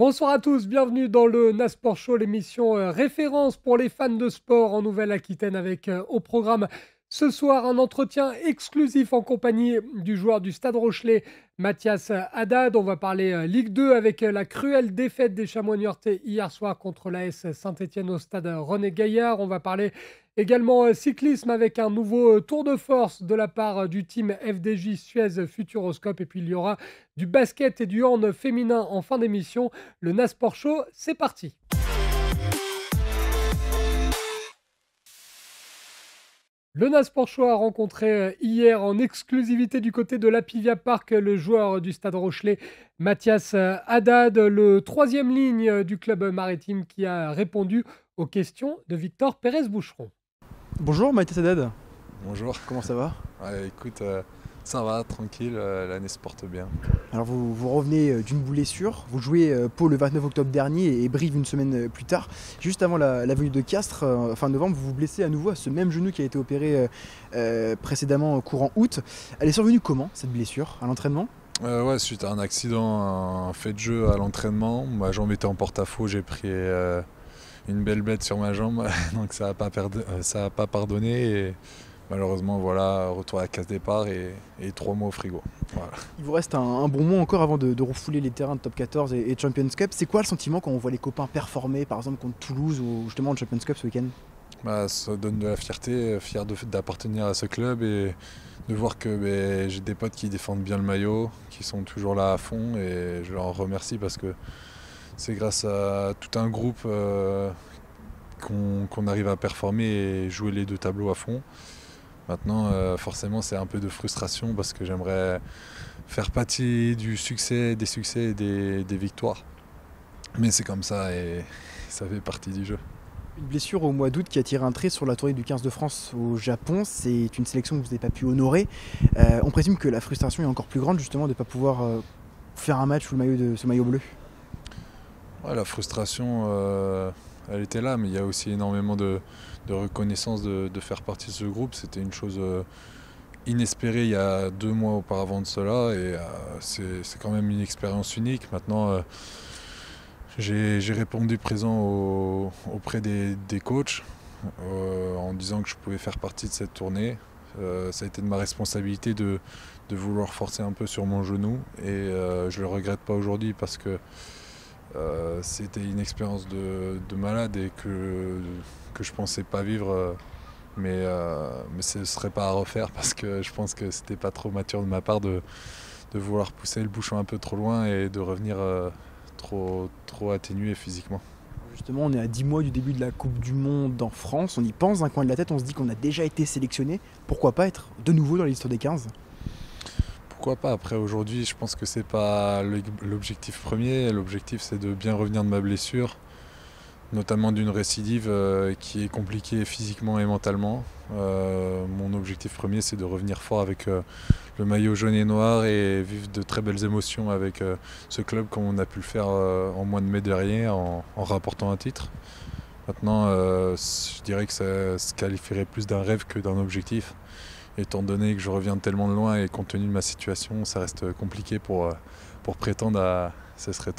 Bonsoir à tous, bienvenue dans le Nasport Show, l'émission référence pour les fans de sport en Nouvelle-Aquitaine avec au programme ce soir un entretien exclusif en compagnie du joueur du Stade Rochelais, Mathias Haddad. On va parler Ligue 2 avec la cruelle défaite des Chamois niortais hier soir contre l'AS Saint-Étienne au stade René Gaillard. On va parler également cyclisme avec un nouveau tour de force de la part du team FDJ Suez Futuroscope. Et puis il y aura du basket et du hand féminin en fin d'émission. Le Nasport Show, c'est parti. Le Nasport Show a rencontré hier en exclusivité du côté de l'Apivia Park le joueur du Stade Rochelais, Mathias Haddad, le troisième ligne du club maritime qui a répondu aux questions de Victor Pérez-Boucheron. Bonjour Mathias Haddad. Bonjour. Comment ça va? Ouais, écoute, ça va, tranquille, l'année se porte bien. Alors vous revenez d'une blessure, vous jouez Pau le 29 octobre dernier et Brive une semaine plus tard. Juste avant la venue de Castres, fin novembre, vous vous blessez à nouveau à ce même genou qui a été opéré précédemment courant août. Elle est survenue comment cette blessure? À l'entraînement? Ouais, suite à un accident, un fait de jeu à l'entraînement, ma jambe était en porte-à-faux, j'ai pris une belle bête sur ma jambe, donc ça n'a pas pardonné. Et malheureusement, voilà, retour à la case départ et 3 mois au frigo. Voilà. Il vous reste un bon mois encore avant de refouler les terrains de Top 14 et Champions Cup. C'est quoi le sentiment quand on voit les copains performer, par exemple contre Toulouse ou justement en Champions Cup ce week-end? Ça donne de la fierté, fier d'appartenir à ce club et de voir que j'ai des potes qui défendent bien le maillot, qui sont toujours là à fond et je leur remercie parce que c'est grâce à tout un groupe qu'on arrive à performer et jouer les deux tableaux à fond. Maintenant, forcément, c'est un peu de frustration parce que j'aimerais faire partie des succès et des victoires. Mais c'est comme ça et ça fait partie du jeu. Une blessure au mois d'août qui a tiré un trait sur la tournée du 15 de France au Japon. C'est une sélection que vous n'avez pas pu honorer. On présume que la frustration est encore plus grande justement de ne pas pouvoir faire un match sous le maillot de ce maillot bleu. Ouais, la frustration, elle était là, mais il y a aussi énormément de reconnaissance de faire partie de ce groupe. C'était une chose inespérée il y a 2 mois auparavant de cela et c'est quand même une expérience unique. Maintenant, j'ai répondu présent auprès des coachs en disant que je pouvais faire partie de cette tournée. Ça a été de ma responsabilité de vouloir forcer un peu sur mon genou et je ne le regrette pas aujourd'hui parce que c'était une expérience de malade et que je pensais pas vivre, mais ce ne serait pas à refaire parce que je pense que c'était pas trop mature de ma part de vouloir pousser le bouchon un peu trop loin et de revenir trop atténué physiquement. Justement, on est à 10 mois du début de la Coupe du Monde en France, on y pense d'un coin de la tête, on se dit qu'on a déjà été sélectionné. Pourquoi pas être de nouveau dans la liste des 15? Pourquoi pas? Après, aujourd'hui, je pense que c'est pas l'objectif premier. L'objectif, c'est de bien revenir de ma blessure, notamment d'une récidive qui est compliquée physiquement et mentalement. Mon objectif premier, c'est de revenir fort avec le maillot jaune et noir et vivre de très belles émotions avec ce club comme on a pu le faire en mois de mai dernier en rapportant un titre. Maintenant, je dirais que ça se qualifierait plus d'un rêve que d'un objectif. Étant donné que je reviens tellement de loin et compte tenu de ma situation, ça reste compliqué pour prétendre à... Ce serait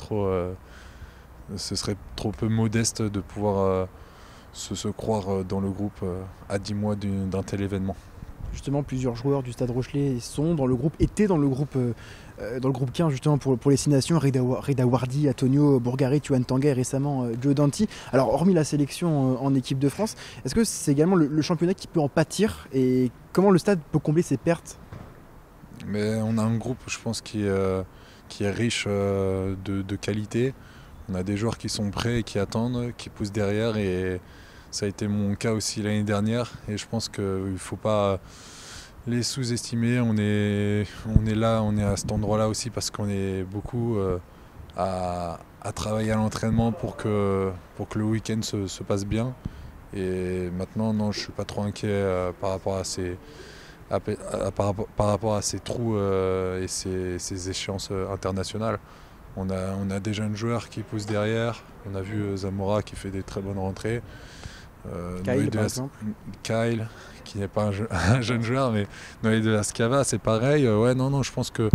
trop peu modeste de pouvoir se croire dans le groupe à 10 mois d'un tel événement. Justement, plusieurs joueurs du Stade Rochelais sont dans le groupe, étaient dans le groupe 15 justement pour les 6 nations, Reda Wardi, Antonio Bourgarit, Yohan Tanguay et récemment Joe Danti. Alors hormis la sélection en équipe de France, est-ce que c'est également le championnat qui peut en pâtir et comment le Stade peut combler ses pertes? Mais on a un groupe, je pense, qui est riche de qualité. On a des joueurs qui sont prêts et qui attendent, qui poussent derrière et ça a été mon cas aussi l'année dernière et je pense qu'il ne faut pas les sous-estimer. On est là, on est à cet endroit-là aussi parce qu'on est beaucoup à travailler à l'entraînement pour que le week-end se passe bien. Et maintenant, non, je ne suis pas trop inquiet par rapport à ces trous et ces échéances internationales. On a des jeunes joueurs qui poussent derrière. On a vu Zamora qui fait des très bonnes rentrées. Kyle, par exemple. Kyle, qui n'est pas un jeune joueur, mais Noé de la Scava, c'est pareil. Ouais, non, je pense que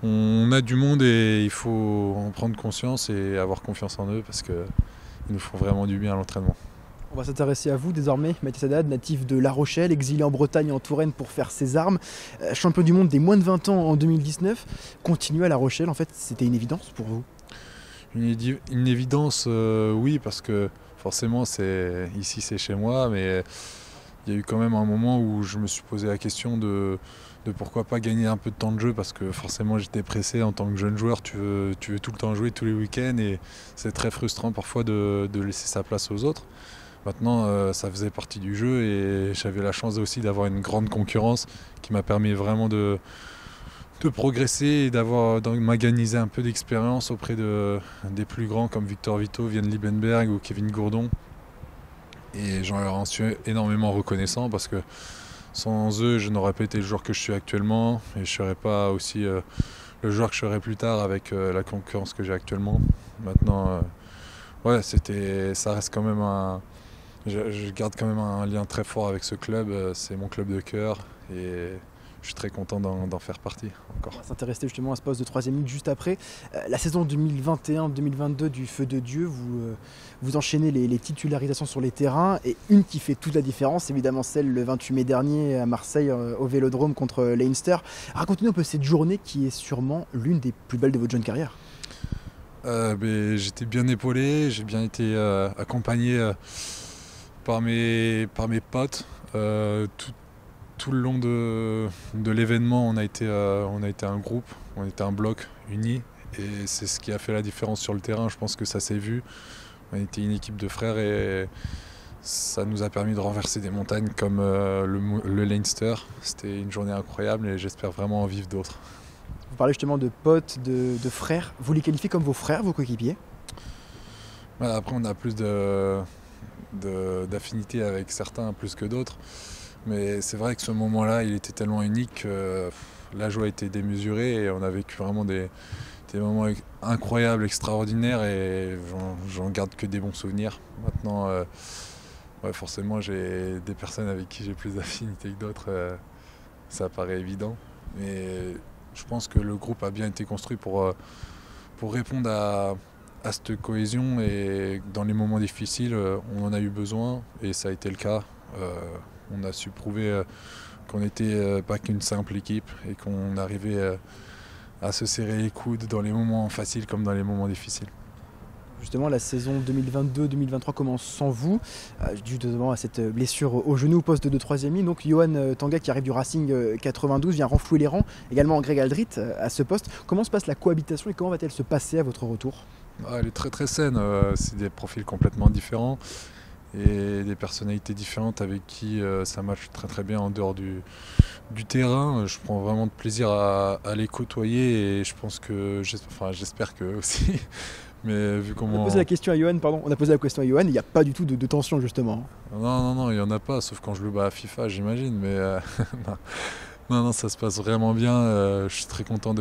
On a du monde et il faut en prendre conscience et avoir confiance en eux parce qu'ils nous font vraiment du bien à l'entraînement. On va s'intéresser à vous désormais, Mathias Haddad, natif de La Rochelle, exilé en Bretagne et en Touraine pour faire ses armes, champion du monde des moins de 20 ans en 2019, continuer à La Rochelle, en fait c'était une évidence pour vous? Une évidence, oui, parce que forcément ici c'est chez moi, mais il y a eu quand même un moment où je me suis posé la question de pourquoi pas gagner un peu de temps de jeu, parce que forcément j'étais pressé en tant que jeune joueur, tu veux tout le temps jouer tous les week-ends et c'est très frustrant parfois de laisser sa place aux autres. Maintenant, ça faisait partie du jeu et j'avais la chance aussi d'avoir une grande concurrence qui m'a permis vraiment de progresser et de m'organiser un peu d'expérience auprès des plus grands comme Victor Vito, Vienne Liebenberg ou Kevin Gourdon. Et j'en leur en suis énormément reconnaissant parce que sans eux, je n'aurais pas été le joueur que je suis actuellement et je ne serais pas aussi le joueur que je serai plus tard avec la concurrence que j'ai actuellement. Maintenant, ouais, ça reste quand même je garde quand même un lien très fort avec ce club. C'est mon club de cœur et je suis très content d'en faire partie encore. On va s'intéresser justement à ce poste de troisième ligne juste après. La saison 2021-2022 du Feu de Dieu, vous enchaînez les titularisations sur les terrains et une qui fait toute la différence, évidemment celle le 28 mai dernier à Marseille au Vélodrome contre Leinster. Racontez-nous un peu cette journée qui est sûrement l'une des plus belles de votre jeune carrière. J'étais bien épaulé, j'ai bien été accompagné par mes potes. Tout le long de l'événement, on a été un groupe, on était un bloc uni et c'est ce qui a fait la différence sur le terrain. Je pense que ça s'est vu. On était une équipe de frères et ça nous a permis de renverser des montagnes comme le Leinster. C'était une journée incroyable et j'espère vraiment en vivre d'autres. Vous parlez justement de potes, de frères. Vous les qualifiez comme vos frères, vos coéquipiers? Voilà, après, on a plus d'affinité avec certains plus que d'autres. Mais c'est vrai que ce moment-là, il était tellement unique que la joie était démesurée et on a vécu vraiment des moments incroyables, extraordinaires et j'en garde que des bons souvenirs. Maintenant, ouais, forcément, j'ai des personnes avec qui j'ai plus d'affinité que d'autres, ça paraît évident. Mais je pense que le groupe a bien été construit pour répondre à cette cohésion et dans les moments difficiles, on en a eu besoin et ça a été le cas. On a su prouver qu'on n'était pas qu'une simple équipe et qu'on arrivait à se serrer les coudes dans les moments faciles comme dans les moments difficiles. Justement, la saison 2022-2023 commence sans vous, dû notamment à cette blessure au genou au poste de troisième ligne. Donc Johan Tanga, qui arrive du Racing 92, vient renflouer les rangs. Également Greg Aldrit à ce poste. Comment se passe la cohabitation et comment va-t-elle se passer à votre retour? Elle est très très saine, c'est des profils complètement différents et des personnalités différentes avec qui ça matche très très bien en dehors du terrain. Je prends vraiment de plaisir à les côtoyer et je pense que, j'espère que aussi. Mais vu comment... On a posé la question à Johan, il n'y a pas du tout de tension justement. Non, il n'y en a pas, sauf quand je le bats à FIFA, j'imagine, mais non, ça se passe vraiment bien. Je suis très content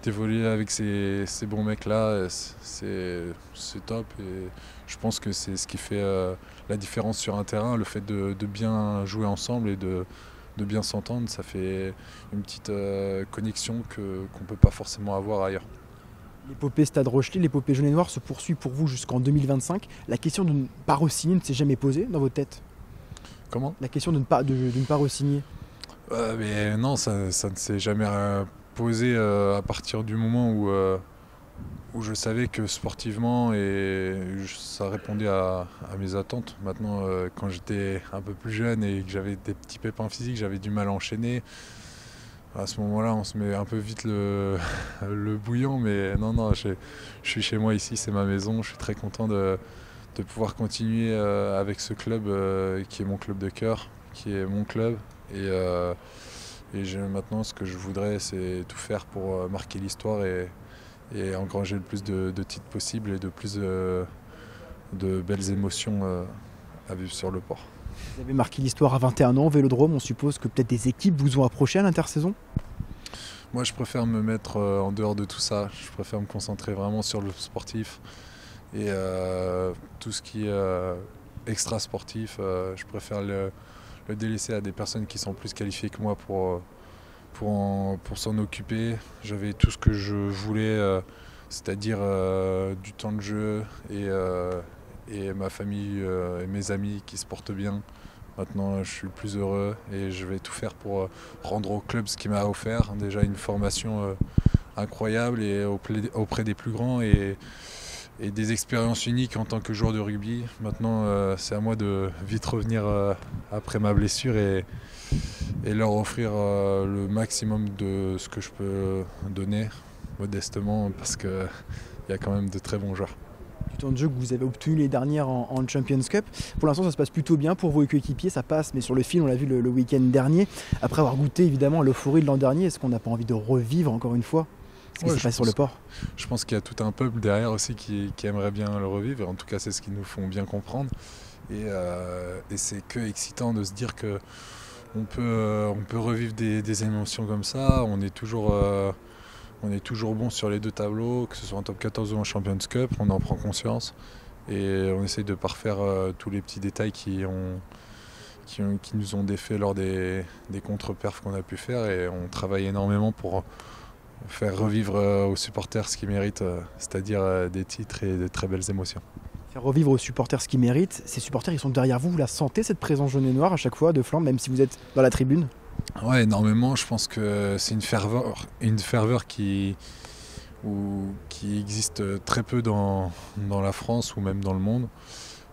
d'évoluer avec ces bons mecs-là. C'est top et je pense que c'est ce qui fait la différence sur un terrain, le fait de bien jouer ensemble et de bien s'entendre. Ça fait une petite connexion qu'on ne peut pas forcément avoir ailleurs. L'épopée Stade Rochelet, l'épopée jaune et noire se poursuit pour vous jusqu'en 2025. La question de ne pas re-signer ne s'est jamais posée dans votre tête? Comment? La question de ne pas re-signer? Mais non, ça ne s'est jamais posé à partir du moment où je savais que sportivement ça répondait à mes attentes. Maintenant, quand j'étais un peu plus jeune et que j'avais des petits pépins physiques, j'avais du mal à enchaîner. À ce moment-là, on se met un peu vite le bouillon, mais non, je suis chez moi ici, c'est ma maison. Je suis très content de pouvoir continuer avec ce club qui est mon club de cœur, qui est mon club. Et maintenant, ce que je voudrais, c'est tout faire pour marquer l'histoire et engranger le plus de titres possible et de plus de belles émotions à vivre sur le port. Vous avez marqué l'histoire à 21 ans au Vélodrome, on suppose que peut-être des équipes vous ont approché à l'intersaison? Moi, je préfère me mettre en dehors de tout ça. Je préfère me concentrer vraiment sur le sportif et tout ce qui est extra sportif. Je préfère le délaisser à des personnes qui sont plus qualifiées que moi pour pour s'en occuper. J'avais tout ce que je voulais, c'est-à-dire du temps de jeu et ma famille et mes amis qui se portent bien. Maintenant, je suis le plus heureux et je vais tout faire pour rendre au club ce qu'il m'a offert. Déjà une formation incroyable et auprès des plus grands et des expériences uniques en tant que joueur de rugby. Maintenant, c'est à moi de vite revenir après ma blessure et leur offrir le maximum de ce que je peux donner modestement parce qu'il y a quand même de très bons joueurs. Du temps de jeu que vous avez obtenu les dernières en Champions Cup. Pour l'instant, ça se passe plutôt bien pour vos coéquipiers, ça passe, mais sur le fil, on l'a vu le week-end dernier. Après avoir goûté évidemment à l'euphorie de l'an dernier, est-ce qu'on n'a pas envie de revivre encore une fois ce qui s'est passé sur le port? Je pense qu'il y a tout un peuple derrière aussi qui aimerait bien le revivre. Et en tout cas, c'est ce qu'ils nous font bien comprendre. Et c'est que excitant de se dire que on peut revivre des émotions comme ça. On est toujours bon sur les deux tableaux, que ce soit en top 14 ou en Champions Cup, on en prend conscience et on essaye de parfaire tous les petits détails qui nous ont défaits lors des contre-perfs qu'on a pu faire et on travaille énormément pour faire revivre aux supporters ce qu'ils méritent, c'est-à-dire des titres et de très belles émotions. Faire revivre aux supporters ce qu'ils méritent, ces supporters ils sont derrière vous, vous la sentez cette présence jaune et noire à chaque fois de flanc, même si vous êtes dans la tribune? Ouais, énormément. Je pense que c'est une ferveur qui existe très peu dans la France ou même dans le monde.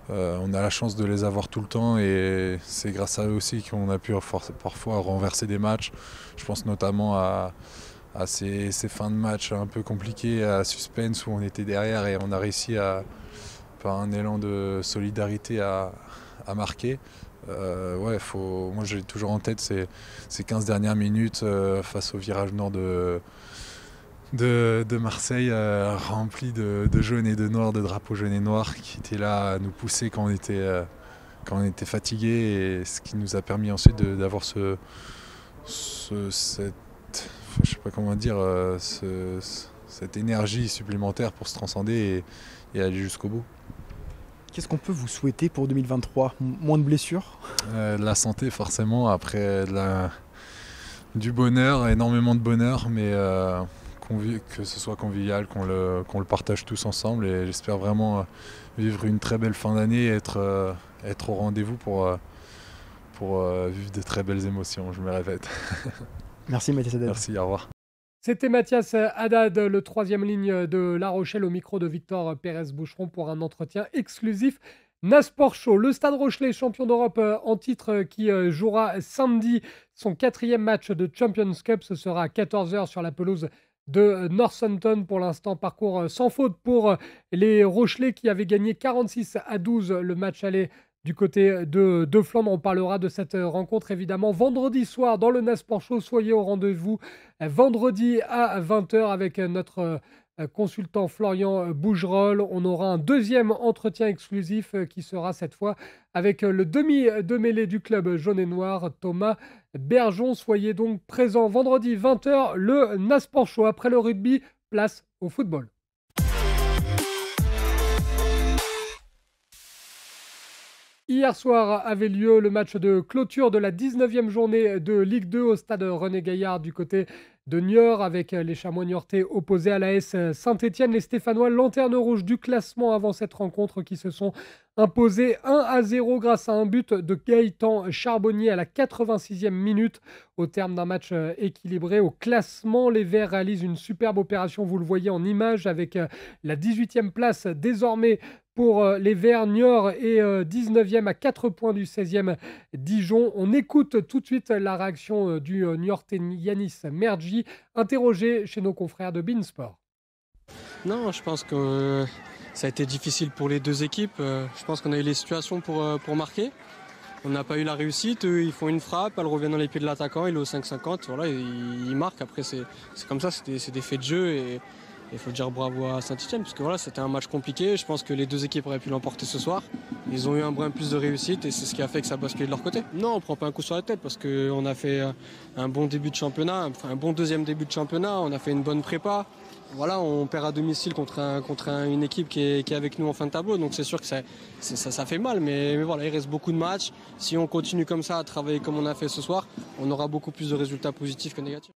On a la chance de les avoir tout le temps et c'est grâce à eux aussi qu'on a pu parfois renverser des matchs. Je pense notamment à ces fins de match un peu compliquées, à suspense où on était derrière et on a réussi par un élan de solidarité à marquer. Moi j'ai toujours en tête ces 15 dernières minutes face au virage nord de Marseille, rempli de jaune et de noir, de drapeaux jaunes et noirs qui étaient là à nous pousser quand on était fatigué et ce qui nous a permis ensuite d'avoir je sais pas comment dire, cette énergie supplémentaire pour se transcender et aller jusqu'au bout. Qu'est-ce qu'on peut vous souhaiter pour 2023? Moins de blessures? De la santé forcément, après du bonheur, énormément de bonheur, mais que ce soit convivial, qu'on le partage tous ensemble et j'espère vraiment vivre une très belle fin d'année et être au rendez-vous pour vivre de très belles émotions, je me répète. Merci Mathias Haddad. Merci, au revoir. C'était Mathias Haddad, le troisième ligne de La Rochelle, au micro de Victor Pérez-Boucheron pour un entretien exclusif Nasport Show. Le Stade Rochelais, champion d'Europe en titre, qui jouera samedi son 4e match de Champions Cup. Ce sera à 14h sur la pelouse de Northampton. Pour l'instant, parcours sans faute pour les Rochelais qui avaient gagné 46-12 le match aller du côté de Flandre. On parlera de cette rencontre évidemment vendredi soir dans le Nasport Show. Soyez au rendez-vous vendredi à 20h avec notre consultant Florian Bougerolles. On aura un deuxième entretien exclusif qui sera cette fois avec le demi de mêlée du club jaune et noir, Thomas Bergeon. Soyez donc présents vendredi 20h, le Nasport Show. Après le rugby, place au football. Hier soir avait lieu le match de clôture de la 19e journée de Ligue 2 au stade René Gaillard du côté de Niort, avec les Chamois niortais opposés à l'AS Saint-Étienne. Les Stéphanois, lanterne rouge du classement avant cette rencontre, qui se sont imposés 1-0 grâce à un but de Gaëtan Charbonnier à la 86e minute. Au terme d'un match équilibré au classement, les Verts réalisent une superbe opération, vous le voyez en image, avec la 18e place désormais pour les Verts. Niort est 19e à 4 points du 16e Dijon. On écoute tout de suite la réaction du Niortais Yanis Mergi, interrogé chez nos confrères de Beansport. Non, je pense que ça a été difficile pour les deux équipes. Je pense qu'on a eu les situations pour marquer. On n'a pas eu la réussite. Eux, ils font une frappe, elle revient dans les pieds de l'attaquant, il est au 5,50. Voilà, il marque. Après, c'est comme ça, c'est des faits de jeu. Et il faut dire bravo à Saint-Étienne, parce que voilà, c'était un match compliqué. Je pense que les deux équipes auraient pu l'emporter ce soir. Ils ont eu un brin plus de réussite et c'est ce qui a fait que ça bascule de leur côté. Non, on ne prend pas un coup sur la tête parce qu'on a fait un bon début de championnat, enfin un bon deuxième début de championnat. On a fait une bonne prépa. voilà, on perd à domicile contre une équipe qui est avec nous en fin de tableau. Donc c'est sûr que ça fait mal. Mais voilà, il reste beaucoup de matchs. Si on continue comme ça à travailler comme on a fait ce soir, on aura beaucoup plus de résultats positifs que négatifs.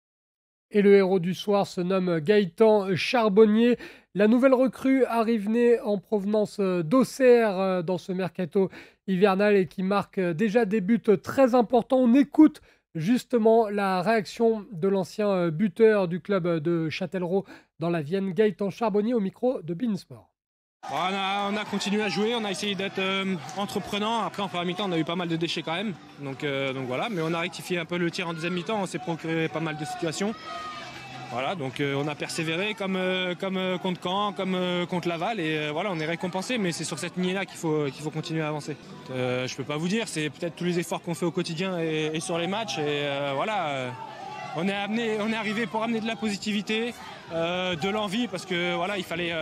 Et le héros du soir se nomme Gaëtan Charbonnier. La nouvelle recrue arrive née en provenance d'Auxerre dans ce mercato hivernal et qui marque déjà des buts très importants. On écoute justement la réaction de l'ancien buteur du club de Châtellerault dans la Vienne, Gaëtan Charbonnier, au micro de Beansport. On a continué à jouer, on a essayé d'être entreprenant. Après, en première mi-temps, on a eu pas mal de déchets quand même. Donc voilà, mais on a rectifié un peu le tir en deuxième mi-temps, on s'est procuré pas mal de situations. Voilà, donc on a persévéré comme contre Caen, comme contre Laval, et voilà, on est récompensé, mais c'est sur cette lignée-là qu'il faut continuer à avancer. Je peux pas vous dire, c'est peut-être tous les efforts qu'on fait au quotidien et sur les matchs, et voilà, on est arrivé pour amener de la positivité, de l'envie, parce que voilà, il fallait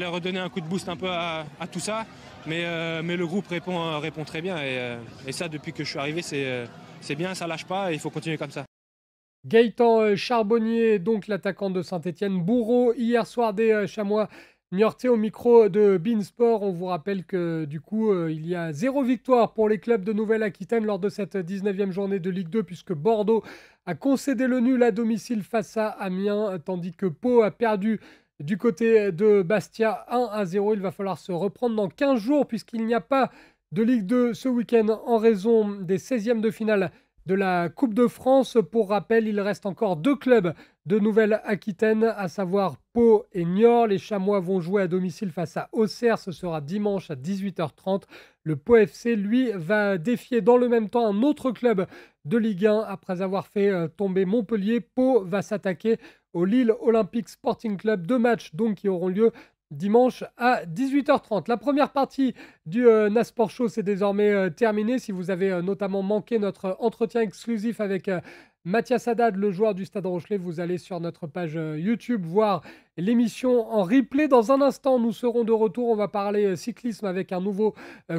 redonner un coup de boost un peu à tout ça, mais le groupe répond très bien, et ça, depuis que je suis arrivé, c'est bien, ça lâche pas, et il faut continuer comme ça. Gaëtan Charbonnier, donc l'attaquant de Saint-Étienne. Bourreau, hier soir des Chamois Niortais au micro de Beansport. On vous rappelle que du coup, il y a 0 victoire pour les clubs de Nouvelle-Aquitaine lors de cette 19e journée de Ligue 2, puisque Bordeaux a concédé le nul à domicile face à Amiens, tandis que Pau a perdu du côté de Bastia 1-0. Il va falloir se reprendre dans 15 jours puisqu'il n'y a pas de Ligue 2 ce week-end en raison des 16e de finale de la Coupe de France. Pour rappel, il reste encore 2 clubs de Nouvelle-Aquitaine, à savoir Pau et Niort. Les Chamois vont jouer à domicile face à Auxerre. Ce sera dimanche à 18h30. Le Pau FC, lui, va défier dans le même temps un autre club de Ligue 1. Après avoir fait tomber Montpellier, Pau va s'attaquer au Lille Olympique Sporting Club. 2 matchs donc qui auront lieu dimanche à 18h30. La première partie du Nasport Show, c'est désormais terminée. Si vous avez notamment manqué notre entretien exclusif avec Mathias Haddad, le joueur du Stade Rochelais, vous allez sur notre page YouTube voir l'émission en replay. Dans un instant, nous serons de retour. On va parler cyclisme avec un nouveau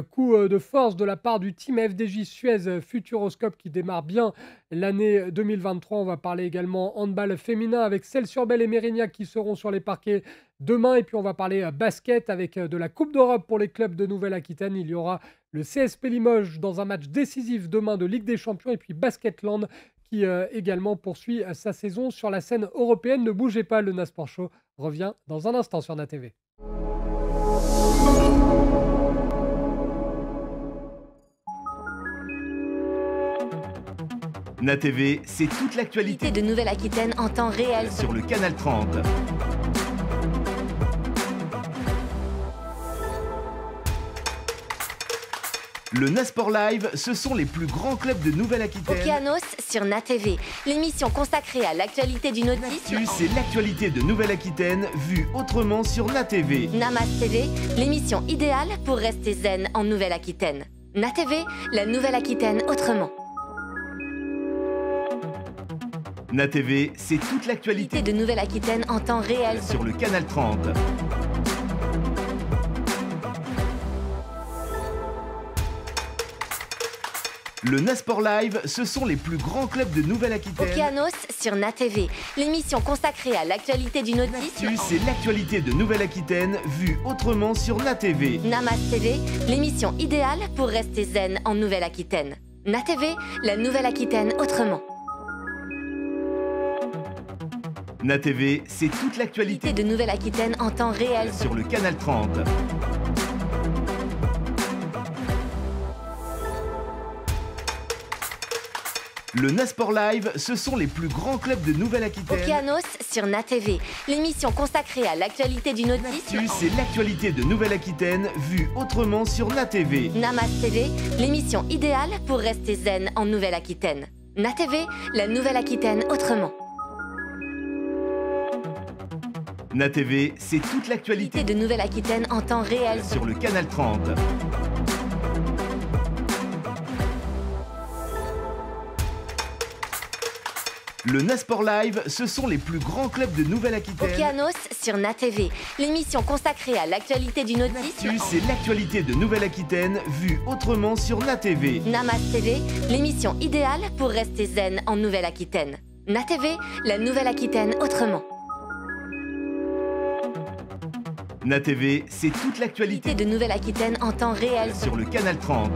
coup de force de la part du team FDJ Suez Futuroscope qui démarre bien l'année 2023. On va parler également handball féminin avec Celles-sur-Belle et Mérignac qui seront sur les parquets demain. Et puis on va parler basket avec de la Coupe d'Europe pour les clubs de Nouvelle-Aquitaine. Il y aura le CSP Limoges dans un match décisif demain de Ligue des Champions. Et puis Basketland qui également poursuit sa saison sur la scène européenne. Ne bougez pas, le Nasport Show revient dans un instant sur NATV. NATV, c'est toute l'actualité de Nouvelle-Aquitaine en temps réel sur le canal 30. Le Nasport Live, ce sont les plus grands clubs de Nouvelle-Aquitaine. Okeanos sur NATV, l'émission consacrée à l'actualité du nautisme. C'est l'actualité de Nouvelle-Aquitaine vue autrement sur NATV. Namas TV, l'émission idéale pour rester zen en Nouvelle-Aquitaine. NATV, la Nouvelle-Aquitaine autrement. NATV, c'est toute l'actualité de Nouvelle-Aquitaine en temps réel sur le canal 30. Le Nasport Live, ce sont les plus grands clubs de Nouvelle-Aquitaine. Okeanos sur NATV, l'émission consacrée à l'actualité du nautisme. C'est l'actualité de Nouvelle-Aquitaine vue autrement sur NATV. Namas TV, l'émission idéale pour rester zen en Nouvelle-Aquitaine. NATV, la Nouvelle-Aquitaine autrement. NATV, c'est toute l'actualité de Nouvelle-Aquitaine en temps réel sur le canal 30. Le Nasport Live, ce sont les plus grands clubs de Nouvelle-Aquitaine. Okeanos sur NATV, l'émission consacrée à l'actualité du nautisme. C'est l'actualité de Nouvelle-Aquitaine vue autrement sur NATV. Namas TV, l'émission idéale pour rester zen en Nouvelle-Aquitaine. NATV, la Nouvelle-Aquitaine autrement. NATV, c'est toute l'actualité de Nouvelle-Aquitaine en temps réel sur le canal 30. Le Nasport Live, ce sont les plus grands clubs de Nouvelle-Aquitaine. Okeanos sur NATV, l'émission consacrée à l'actualité du nautisme. C'est l'actualité de Nouvelle-Aquitaine vue autrement sur NATV. Namas TV, l'émission idéale pour rester zen en Nouvelle-Aquitaine. NATV, la Nouvelle-Aquitaine autrement. NATV, c'est toute l'actualité de Nouvelle-Aquitaine en temps réel sur le Canal 30.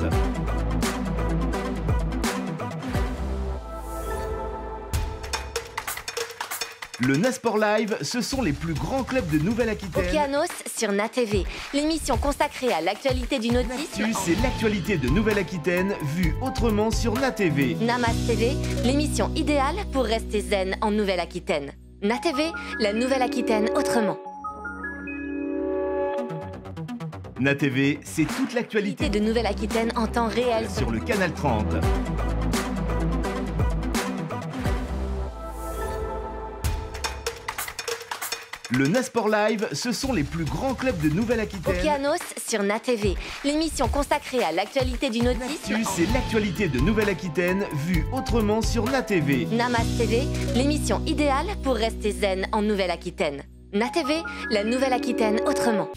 Le Nasport Live, ce sont les plus grands clubs de Nouvelle-Aquitaine. Okeanos sur NATV, l'émission consacrée à l'actualité du nautisme. L'actu, c'est l'actualité de Nouvelle-Aquitaine vue autrement sur NATV. Namas TV, l'émission idéale pour rester zen en Nouvelle-Aquitaine. NATV, la Nouvelle-Aquitaine autrement. NATV, c'est toute l'actualité de Nouvelle-Aquitaine en temps réel sur le Canal 30. Le Nasport Live, ce sont les plus grands clubs de Nouvelle-Aquitaine. Okeanos sur NATV, l'émission consacrée à l'actualité du nautisme. L'actu, c'est l'actualité de Nouvelle-Aquitaine vue autrement sur NATV. Namas TV, l'émission idéale pour rester zen en Nouvelle-Aquitaine. NATV, la Nouvelle-Aquitaine autrement.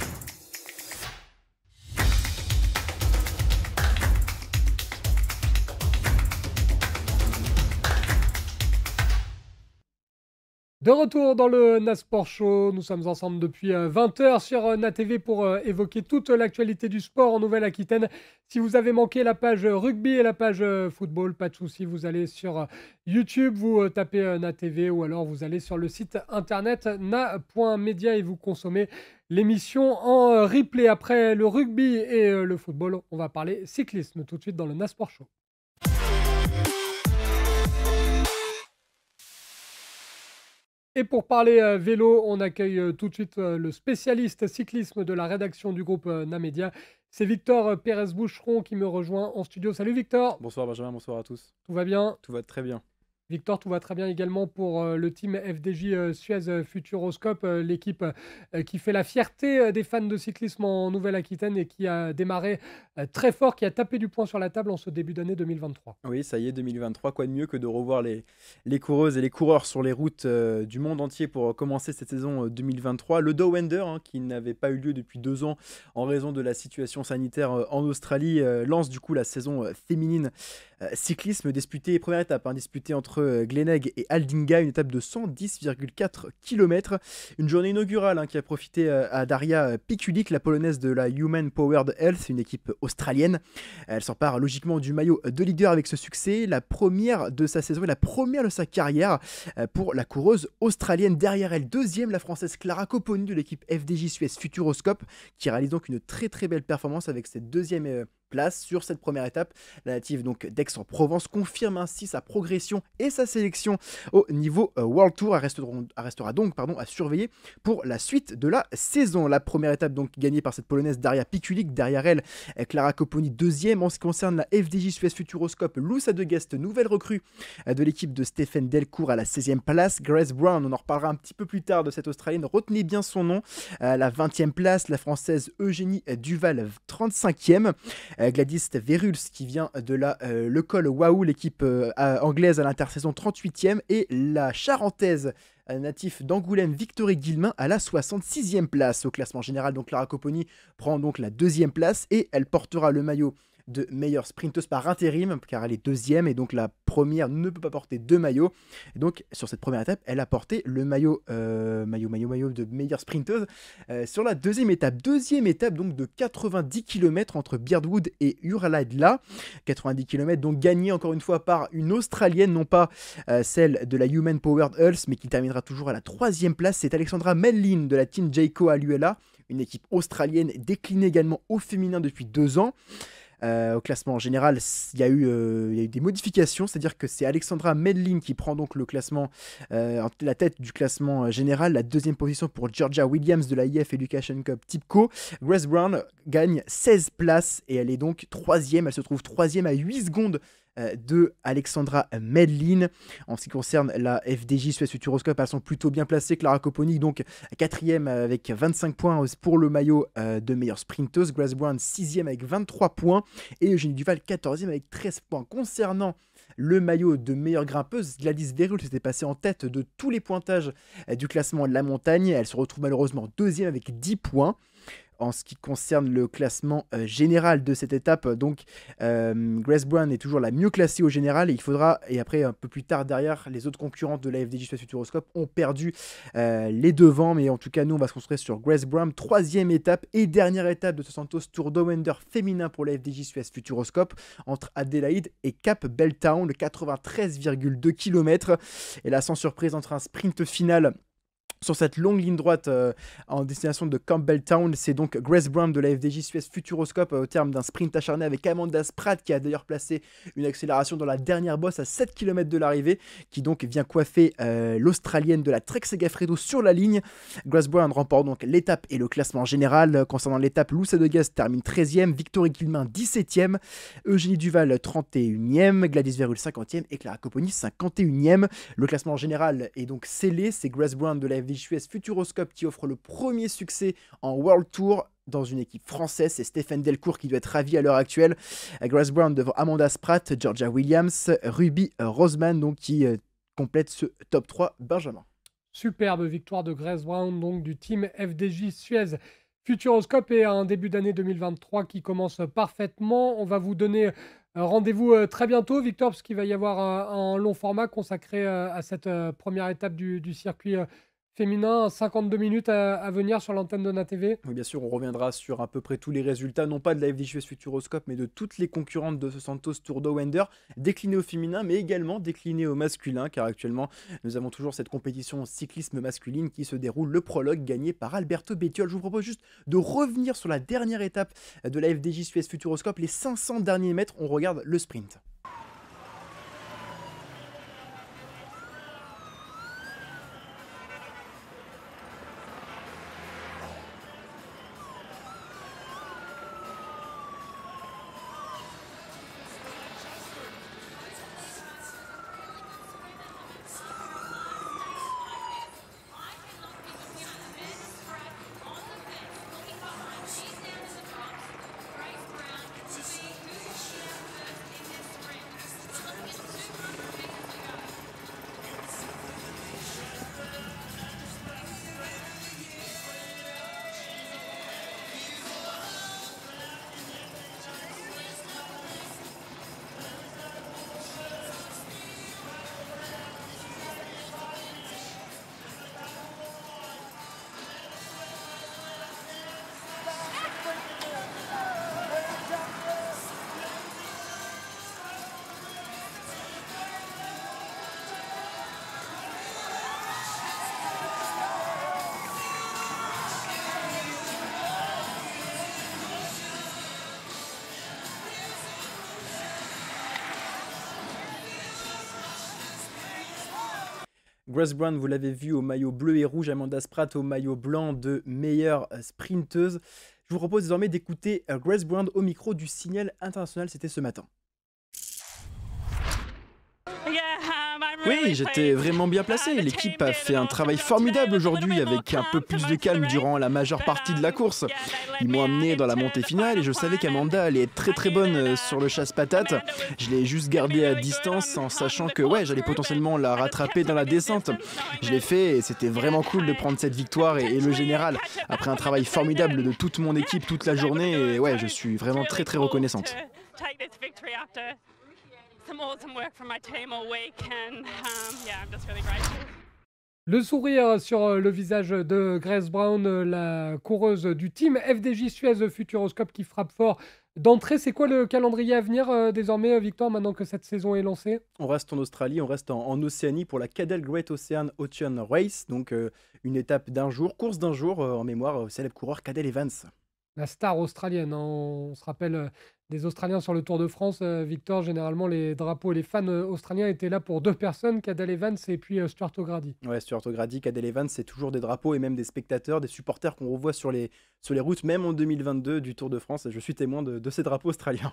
De retour dans le Nasport Show, nous sommes ensemble depuis 20h sur NATV pour évoquer toute l'actualité du sport en Nouvelle-Aquitaine. Si vous avez manqué la page rugby et la page football, pas de souci, vous allez sur YouTube, vous tapez NATV ou alors vous allez sur le site internet na.media et vous consommez l'émission en replay. Après le rugby et le football, on va parler cyclisme tout de suite dans le Nasport Show. Et pour parler vélo, on accueille tout de suite le spécialiste cyclisme de la rédaction du groupe Namedia. C'est Victor Pérez-Boucheron qui me rejoint en studio. Salut Victor. Bonsoir Benjamin, bonsoir à tous. Tout va bien? Tout va très bien. Victor, tout va très bien également pour le team FDJ Suez Futuroscope, l'équipe qui fait la fierté des fans de cyclisme en Nouvelle-Aquitaine et qui a démarré très fort, qui a tapé du poing sur la table en ce début d'année 2023. Oui, ça y est, 2023, quoi de mieux que de revoir les coureuses et les coureurs sur les routes du monde entier pour commencer cette saison 2023. Le Dowender, qui n'avait pas eu lieu depuis 2 ans en raison de la situation sanitaire en Australie, lance du coup la saison féminine cyclisme disputée, première étape, disputée entre Glenegg et Aldinga, une étape de 110,4 km. Une journée inaugurale qui a profité à Daria Pikulik, la polonaise de la Human Powered Health, une équipe australienne. Elle s'empare logiquement du maillot de leader avec ce succès, la première de sa saison et la première de sa carrière pour la coureuse australienne. Derrière elle, deuxième, la française Clara Copponi de l'équipe FDJ Suez Futuroscope, qui réalise donc une très très belle performance avec cette deuxième place sur cette première étape. La native donc d'Aix-en-Provence confirme ainsi sa progression et sa sélection au niveau World Tour. Elle restera donc à surveiller pour la suite de la saison. La première étape donc gagnée par cette polonaise Daria Pikulik. Derrière elle, Clara Copponi deuxième. En ce qui concerne la FDJ Suez Futuroscope, Lusa de Guest, nouvelle recrue de l'équipe de Stéphane Delcourt à la 16e place. Grace Brown, on en reparlera un petit peu plus tard de cette Australienne, retenez bien son nom, à la 20e place. La Française Eugénie Duval, 35e. Gladys Veruls qui vient de le col Waouh, l'équipe anglaise à l'intersaison, 38e, et la Charentaise natif d'Angoulême, Victorie Guillemin à la 66e place au classement général. Donc Clara Copponi prend donc la 2e place et elle portera le maillot de meilleure sprinteuse par intérim car elle est 2e et donc la première ne peut pas porter 2 maillots. Et donc sur cette première étape, elle a porté le maillot de meilleure sprinteuse sur la 2e étape. Deuxième étape donc de 90 km entre Beardwood et Uralaidla. 90 km donc gagnée encore une fois par une Australienne, non pas celle de la Human Powered Health, mais qui terminera toujours à la 3e place. C'est Alexandra Mellin de la team Jayco Aluela, une équipe australienne déclinée également au féminin depuis 2 ans. Au classement général, il y a eu des modifications, c'est-à-dire que c'est Alexandra Mellin qui prend donc le classement, la tête du classement général, la 2e position pour Georgia Williams de la IF Education Cup Tipco. Grace Brown gagne 16 places et elle est donc 3e, elle se trouve 3e à 8 secondes de Alexandra Mellin. En ce qui concerne la FDJ Suez Futuroscope, elles sont plutôt bien placées. Clara Copponi donc 4e avec 25 points pour le maillot de meilleure sprinteuse. Grace Brown 6e avec 23 points et Eugénie Duval 14e avec 13 points. Concernant le maillot de meilleure grimpeuse, Gladys Veruls s'était passée en tête de tous les pointages du classement de la montagne. Elle se retrouve malheureusement 2e avec 10 points. en ce qui concerne le classement général de cette étape. Donc Grace Brown est toujours la mieux classée au général, et après un peu plus tard derrière, les autres concurrentes de la FDJ Suez Futuroscope ont perdu les devants, mais en tout cas nous on va se concentrer sur Grace Brown, 3e étape et dernière étape de ce Santos Tour Down Under féminin pour la FDJ Suez Futuroscope, entre Adélaïde et Cap Belltown, de 93,2 km. Et là, sans surprise, entre un sprint final sur cette longue ligne droite en destination de Campbelltown, c'est donc Grace Brown de la FDJ Suez Futuroscope au terme d'un sprint acharné avec Amanda Spratt, qui a d'ailleurs placé une accélération dans la dernière bosse à 7 km de l'arrivée, qui donc vient coiffer l'Australienne de la Trek Segafredo sur la ligne. Grace Brown remporte donc l'étape et le classement général. Concernant l'étape, Lou Sadegas termine 13e, Victorie Guillemin 17e, Eugénie Duval 31e, Gladys Verhul 50e et Clara Copponi 51e. Le classement général est donc scellé, c'est Grace Brown de la FDJ Suez Futuroscope qui offre le premier succès en World Tour dans une équipe française. C'est Stéphane Delcourt qui doit être ravi à l'heure actuelle. Grace Brown devant Amanda Spratt, Georgia Williams, Ruby Roseman, donc qui complète ce top 3 Benjamin. Superbe victoire de Grace Brown, donc du team FDJ Suez Futuroscope, et un début d'année 2023 qui commence parfaitement. On va vous donner rendez-vous très bientôt, Victor, parce qu'il va y avoir un long format consacré à cette première étape du circuit féminin, 52 minutes à venir sur l'antenne de NATV. Oui, bien sûr, on reviendra sur à peu près tous les résultats, non pas de la FDJ Futuroscope, mais de toutes les concurrentes de ce Santos Tour Down Under, déclinées au féminin, mais également déclinées au masculin, car actuellement, nous avons toujours cette compétition cyclisme masculine qui se déroule, le prologue gagné par Alberto Bettiol. Je vous propose juste de revenir sur la dernière étape de la FDJ Suez Futuroscope, les 500 derniers mètres, on regarde le sprint. Grace Brown, vous l'avez vu au maillot bleu et rouge, Amanda Spratt au maillot blanc de meilleure sprinteuse. Je vous propose désormais d'écouter Grace Brown au micro du Signal International, c'était ce matin. Oui, j'étais vraiment bien placé. L'équipe a fait un travail formidable aujourd'hui avec un peu plus de calme durant la majeure partie de la course. Ils m'ont amené dans la montée finale et je savais qu'Amanda allait être très très bonne sur le chasse-patate. Je l'ai juste gardée à distance en sachant que j'allais potentiellement la rattraper dans la descente. Je l'ai fait et c'était vraiment cool de prendre cette victoire et le général. Après un travail formidable de toute mon équipe toute la journée, et je suis vraiment très très reconnaissante. Le sourire sur le visage de Grace Brown, la coureuse du team FDJ Suez Futuroscope qui frappe fort d'entrée. C'est quoi le calendrier à venir désormais, Victor, maintenant que cette saison est lancée? On reste en Australie, on reste en Océanie pour la Cadel Great Ocean Race, donc une étape d'un jour, course d'un jour en mémoire au célèbre coureur Cadel Evans. La star australienne, hein. On se rappelle des Australiens sur le Tour de France. Victor, généralement, les drapeaux et les fans australiens étaient là pour deux personnes, Cadel Evans et puis Stuart O'Grady. Ouais, Stuart O'Grady, Cadel Evans, c'est toujours des drapeaux et même des spectateurs, des supporters qu'on revoit sur les routes, même en 2022 du Tour de France. Je suis témoin de ces drapeaux australiens.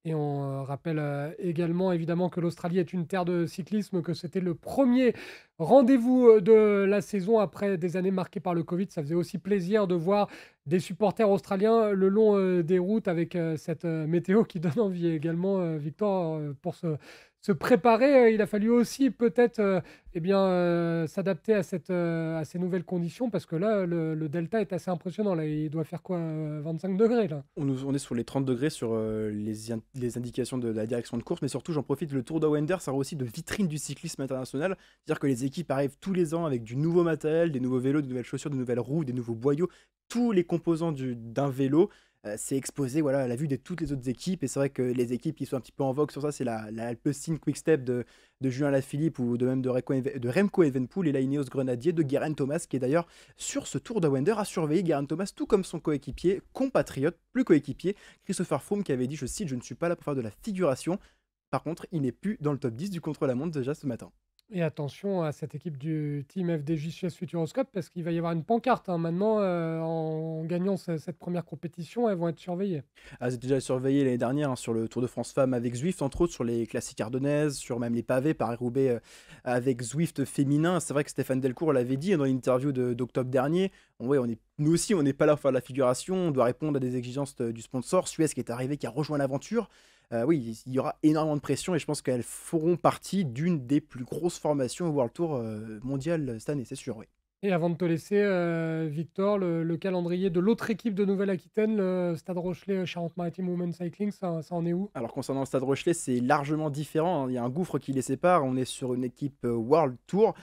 Et on rappelle également évidemment que l'Australie est une terre de cyclisme, que c'était le premier rendez-vous de la saison après des années marquées par le Covid. Ça faisait aussi plaisir de voir des supporters australiens le long des routes avec cette météo qui donne envie également, Victor, pour se préparer. Il a fallu aussi peut-être s'adapter à ces nouvelles conditions parce que là, le delta est assez impressionnant. Là. Il doit faire quoi 25 degrés là. On est sur les 30 degrés sur les indications de la direction de course, mais surtout, j'en profite, le Tour Down Under sert aussi de vitrine du cyclisme international. C'est-à-dire que les équipes arrivent tous les ans avec du nouveau matériel, des nouveaux vélos, de nouvelles chaussures, de nouvelles roues, des nouveaux boyaux, tous les composants d'un vélo. C'est exposé voilà, à la vue de toutes les autres équipes. Et c'est vrai que les équipes qui sont un petit peu en vogue sur ça, c'est la Alpecin Quick-Step de Julien Lafilippe ou de même de Remco Evenepoel et la Ineos Grenadier de Geraint Thomas, qui est d'ailleurs sur ce Tour Down Under à surveiller. Geraint Thomas, tout comme son coéquipier, compatriote, plus coéquipier, Christopher Froome, qui avait dit, je cite, je ne suis pas là pour faire de la figuration. Par contre, il n'est plus dans le top 10 du contre-la-montre déjà ce matin. Et attention à cette équipe du team FDJ Suez Futuroscope parce qu'il va y avoir une pancarte. Maintenant, en gagnant cette première compétition, elles vont être surveillées. Elles étaient déjà surveillées l'année dernière sur le Tour de France Femmes avec Zwift, entre autres, sur les classiques ardennaises, sur même les pavés, Paris-Roubaix avec Zwift féminin. C'est vrai que Stéphane Delcourt l'avait dit dans l'interview d'octobre dernier. Nous aussi, on n'est pas là pour faire de la figuration, on doit répondre à des exigences du sponsor. Suez qui est arrivé, qui a rejoint l'aventure. Oui, il y aura énormément de pression et je pense qu'elles feront partie d'une des plus grosses formations au World Tour mondial cette année, c'est sûr, oui. Et avant de te laisser, Victor, le calendrier de l'autre équipe de Nouvelle-Aquitaine, le Stade Rochelet Charente-Maritime Women's Cycling, ça en est où? Alors concernant le Stade Rochelet, c'est largement différent, hein. Il y a un gouffre qui les sépare. On est sur une équipe World Tour.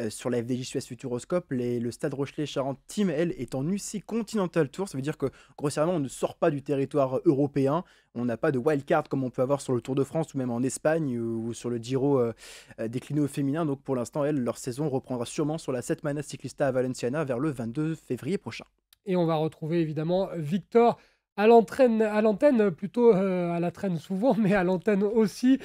Sur la FDJ Suez Futuroscope, le Stade Rochelet Charente Team, elle, est en UCI Continental Tour. Ça veut dire que, grossièrement, on ne sort pas du territoire européen. On n'a pas de wildcard comme on peut avoir sur le Tour de France ou même en Espagne ou sur le Giro décliné au féminin. Donc pour l'instant, leur saison reprendra sûrement sur la Setmana Ciclista à Valenciana vers le 22 février prochain. Et on va retrouver évidemment Victor à l'antenne, plutôt à la traîne souvent, mais à l'antenne aussi,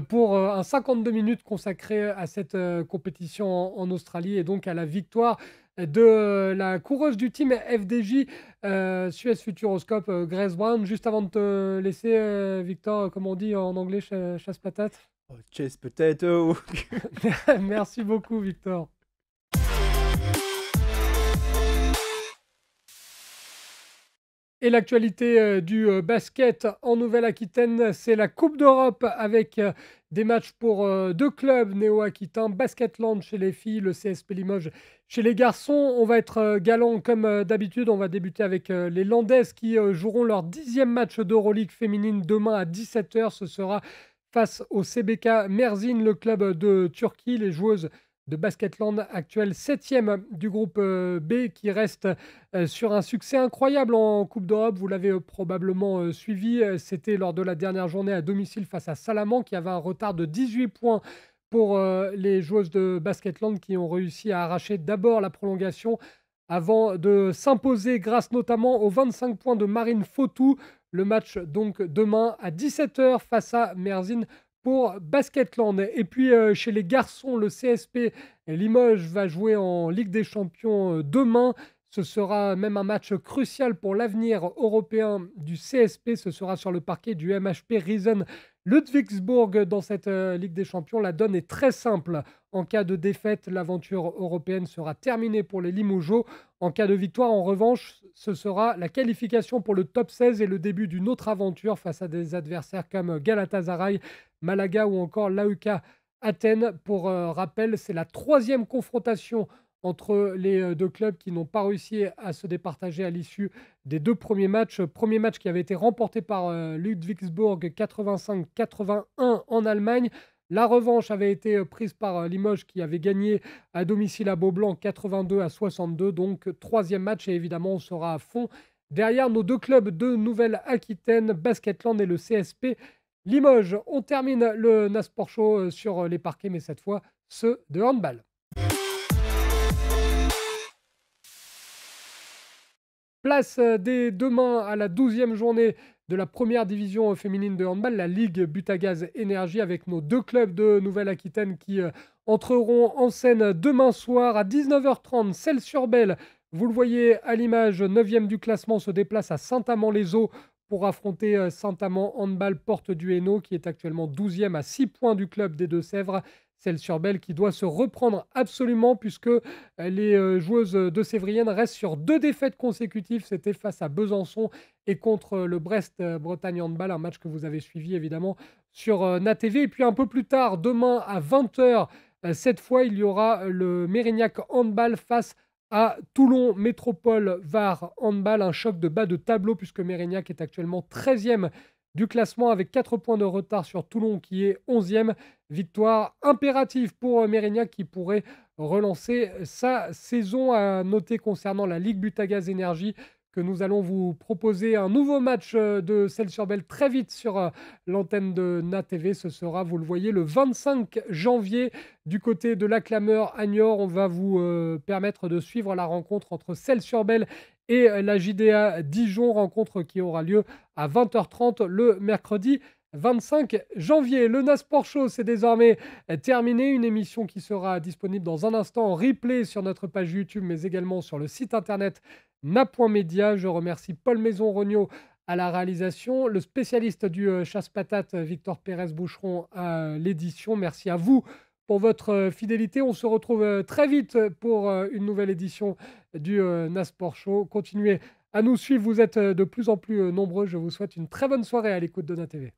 pour un 52 minutes consacré à cette compétition en Australie et donc à la victoire de la coureuse du team FDJ Suez Futuroscope, Grace Brown. Juste avant de te laisser, Victor, comme on dit en anglais, chasse-patate. Oh, chase potato. Merci beaucoup, Victor. Et l'actualité du basket en Nouvelle-Aquitaine, c'est la Coupe d'Europe avec des matchs pour deux clubs néo-aquitains, Basketland chez les filles, le CSP Limoges chez les garçons. On va être galant comme d'habitude, on va débuter avec les Landaises qui joueront leur 10e match d'Euroleague féminine demain à 17h. Ce sera face au CBK Mersin, le club de Turquie. Les joueuses de Basketland, actuel 7e du groupe B, qui reste sur un succès incroyable en Coupe d'Europe. Vous l'avez probablement suivi. C'était lors de la dernière journée à domicile face à Salamanque, qui avait un retard de 18 points pour les joueuses de Basketland, qui ont réussi à arracher d'abord la prolongation avant de s'imposer grâce notamment aux 25 points de Marine Fautou. Le match donc demain à 17h face à Mersin pour Basketland. Et puis chez les garçons, le CSP Limoges va jouer en Ligue des Champions demain. Ce sera même un match crucial pour l'avenir européen du CSP. Ce sera sur le parquet du MHP Riesen Ludwigsburg dans cette Ligue des Champions. La donne est très simple. En cas de défaite, l'aventure européenne sera terminée pour les Limogeaux. En cas de victoire, en revanche, ce sera la qualification pour le top 16 et le début d'une autre aventure face à des adversaires comme Galatasaray, Malaga ou encore l'AEK Athènes. Pour rappel, c'est la 3e confrontation entre les deux clubs qui n'ont pas réussi à se départager à l'issue des 2 premiers matchs. Premier match qui avait été remporté par Ludwigsburg 85-81 en Allemagne. La revanche avait été prise par Limoges qui avait gagné à domicile à Beaublanc 82-62. Donc 3e match et évidemment on sera à fond derrière nos 2 clubs de Nouvelle-Aquitaine, Basketland et le CSP Limoges. On termine le Nasport Show sur les parquets, mais cette fois ceux de handball. Place dès demain à la 12e journée de la première division féminine de handball, la Ligue Butagaz Énergie, avec nos 2 clubs de Nouvelle-Aquitaine qui entreront en scène demain soir à 19h30. Celles-sur-Belle, vous le voyez à l'image, 9e du classement, se déplace à Saint-Amand-les-Eaux pour affronter Saint-Amand Handball Porte du Hainaut, qui est actuellement 12e à 6 points du club des Deux-Sèvres. Celles-sur-Belle qui doit se reprendre absolument puisque les joueuses de Sévrienne restent sur 2 défaites consécutives. C'était face à Besançon et contre le Brest-Bretagne Handball, un match que vous avez suivi évidemment sur NATV. Et puis un peu plus tard, demain à 20h, cette fois, il y aura le Mérignac Handball face à Toulon Métropole Var Handball. Un choc de bas de tableau puisque Mérignac est actuellement 13e du classement avec 4 points de retard sur Toulon qui est 11e. Victoire impérative pour Mérignac qui pourrait relancer sa saison. À noter concernant la Ligue Butagaz Énergie que nous allons vous proposer un nouveau match de Celles-sur-Belle très vite sur l'antenne de NATV. Ce sera, vous le voyez, le 25 janvier du côté de la Clameur à Niort. On va vous permettre de suivre la rencontre entre Celles-sur-Belle et la JDA Dijon, rencontre qui aura lieu à 20h30 le mercredi 25 janvier. Le Nasport Show, c'est désormais terminé. Une émission qui sera disponible dans un instant en replay sur notre page YouTube, mais également sur le site internet na.media. Je remercie Paul Maison-Rognaud à la réalisation, le spécialiste du chasse-patate Victor Pérez-Boucheron à l'édition. Merci à vous pour votre fidélité. On se retrouve très vite pour une nouvelle édition du Nasport Show. Continuez à nous suivre, vous êtes de plus en plus nombreux. Je vous souhaite une très bonne soirée à l'écoute de NATV.